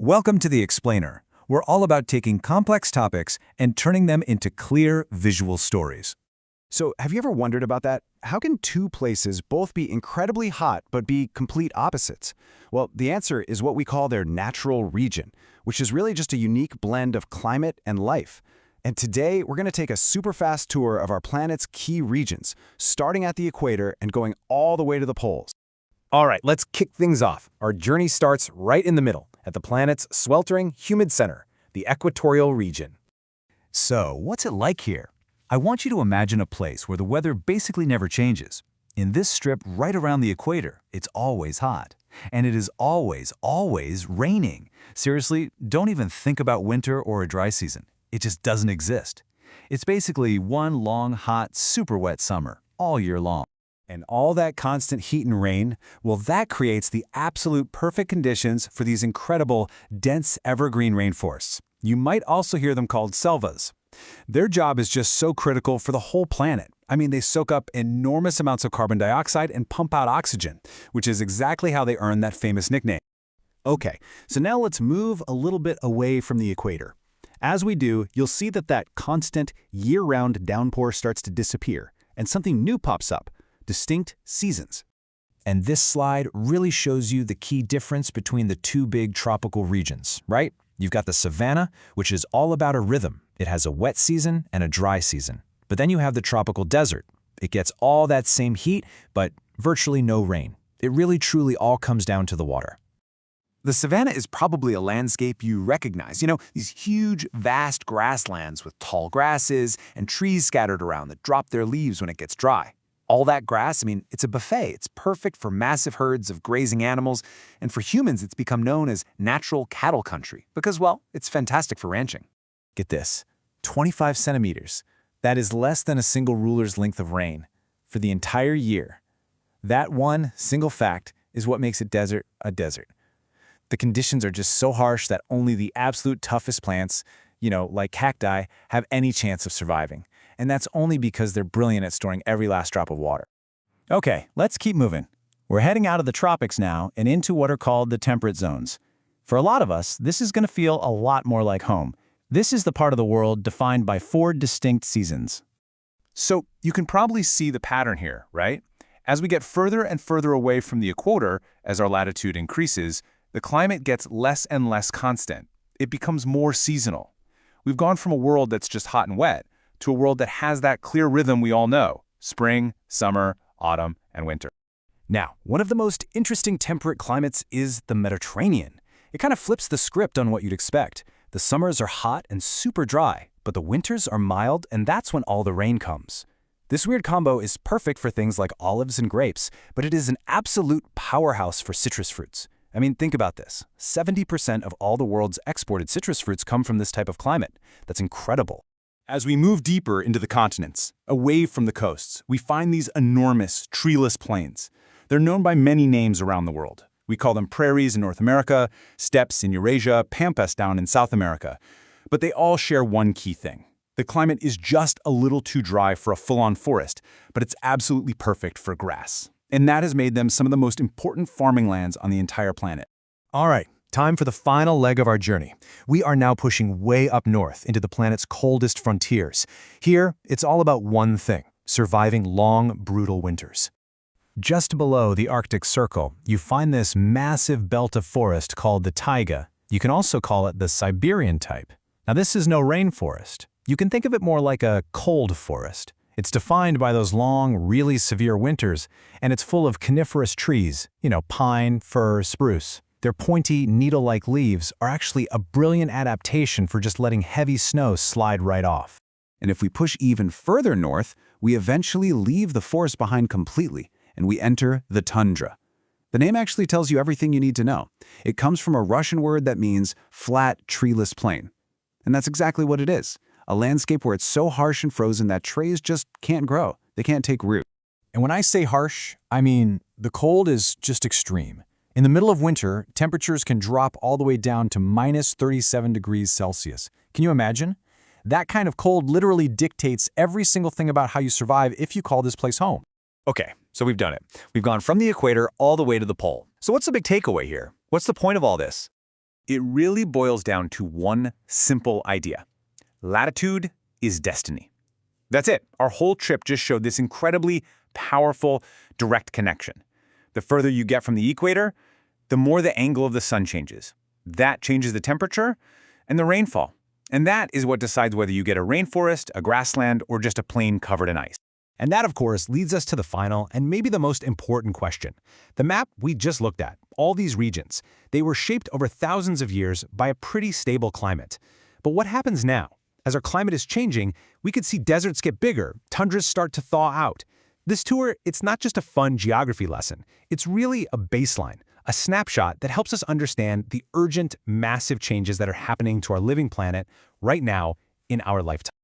Welcome to The Explainer. We're all about taking complex topics and turning them into clear, visual stories. So, have you ever wondered about that? How can two places both be incredibly hot but be complete opposites? Well, the answer is what we call their natural region, which is really just a unique blend of climate and life. And today, we're going to take a super fast tour of our planet's key regions, starting at the equator and going all the way to the poles. All right, let's kick things off. Our journey starts right in the middle, at the planet's sweltering, humid center, the equatorial region. So, what's it like here? I want you to imagine a place where the weather basically never changes. In this strip right around the equator, it's always hot. And it is always, always raining. Seriously, don't even think about winter or a dry season. It just doesn't exist. It's basically one long, hot, super wet summer, all year long. And all that constant heat and rain, well, that creates the absolute perfect conditions for these incredible, dense evergreen rainforests. You might also hear them called selvas. Their job is just so critical for the whole planet. I mean, they soak up enormous amounts of carbon dioxide and pump out oxygen, which is exactly how they earn that famous nickname. Okay, so now let's move a little bit away from the equator. As we do, you'll see that constant, year-round downpour starts to disappear, and something new pops up. Distinct seasons. And this slide really shows you the key difference between the two big tropical regions, right? You've got the savanna, which is all about a rhythm. It has a wet season and a dry season. But then you have the tropical desert. It gets all that same heat, but virtually no rain. It really truly all comes down to the water. The savanna is probably a landscape you recognize. You know, these huge, vast grasslands with tall grasses and trees scattered around that drop their leaves when it gets dry. All that grass, I mean, it's a buffet. It's perfect for massive herds of grazing animals, and for humans, it's become known as natural cattle country because, well, it's fantastic for ranching. Get this, 25 centimeters. That is less than a single ruler's length of rain for the entire year. That one single fact is what makes a desert a desert. The conditions are just so harsh that only the absolute toughest plants, like cacti, have any chance of surviving. And that's only because they're brilliant at storing every last drop of water. Okay, let's keep moving. We're heading out of the tropics now and into what are called the temperate zones. For a lot of us, this is going to feel a lot more like home. This is the part of the world defined by 4 distinct seasons. So you can probably see the pattern here, right? As we get further and further away from the equator, as our latitude increases, the climate gets less and less constant. It becomes more seasonal. We've gone from a world that's just hot and wet to a world that has that clear rhythm we all know: spring, summer, autumn, and winter. Now, one of the most interesting temperate climates is the Mediterranean. It kind of flips the script on what you'd expect. The summers are hot and super dry, but the winters are mild, and that's when all the rain comes. This weird combo is perfect for things like olives and grapes, but it is an absolute powerhouse for citrus fruits. I mean, think about this. 70% of all the world's exported citrus fruits come from this type of climate. That's incredible. As we move deeper into the continents, away from the coasts, we find these enormous, treeless plains. They're known by many names around the world. We call them prairies in North America, steppes in Eurasia, pampas down in South America. But they all share one key thing. The climate is just a little too dry for a full-on forest, but it's absolutely perfect for grass. And that has made them some of the most important farming lands on the entire planet. All right, time for the final leg of our journey. We are now pushing way up north into the planet's coldest frontiers. Here, it's all about one thing: surviving long, brutal winters. Just below the Arctic Circle, you find this massive belt of forest called the taiga. You can also call it the Siberian type. Now, this is no rainforest. You can think of it more like a cold forest. It's defined by those long, really severe winters, and it's full of coniferous trees, pine, fir, spruce. Their pointy, needle-like leaves are actually a brilliant adaptation for just letting heavy snow slide right off. And if we push even further north, we eventually leave the forest behind completely, and we enter the tundra. The name actually tells you everything you need to know. It comes from a Russian word that means flat, treeless plain. And that's exactly what it is. A landscape where it's so harsh and frozen that trees just can't grow. They can't take root. And when I say harsh, I mean the cold is just extreme. In the middle of winter, temperatures can drop all the way down to minus 37 degrees Celsius. Can you imagine? That kind of cold literally dictates every single thing about how you survive if you call this place home. Okay, so we've done it. We've gone from the equator all the way to the pole. So what's the big takeaway here? What's the point of all this? It really boils down to one simple idea. Latitude is destiny. That's it. Our whole trip just showed this incredibly powerful, direct connection. The further you get from the equator, the more the angle of the sun changes. That changes the temperature and the rainfall. And that is what decides whether you get a rainforest, a grassland, or just a plain covered in ice. And that, of course, leads us to the final and maybe the most important question. The map we just looked at, all these regions, they were shaped over thousands of years by a pretty stable climate. But what happens now? As our climate is changing, we could see deserts get bigger, tundras start to thaw out. This tour, it's not just a fun geography lesson. It's really a baseline, a snapshot that helps us understand the urgent, massive changes that are happening to our living planet right now in our lifetime.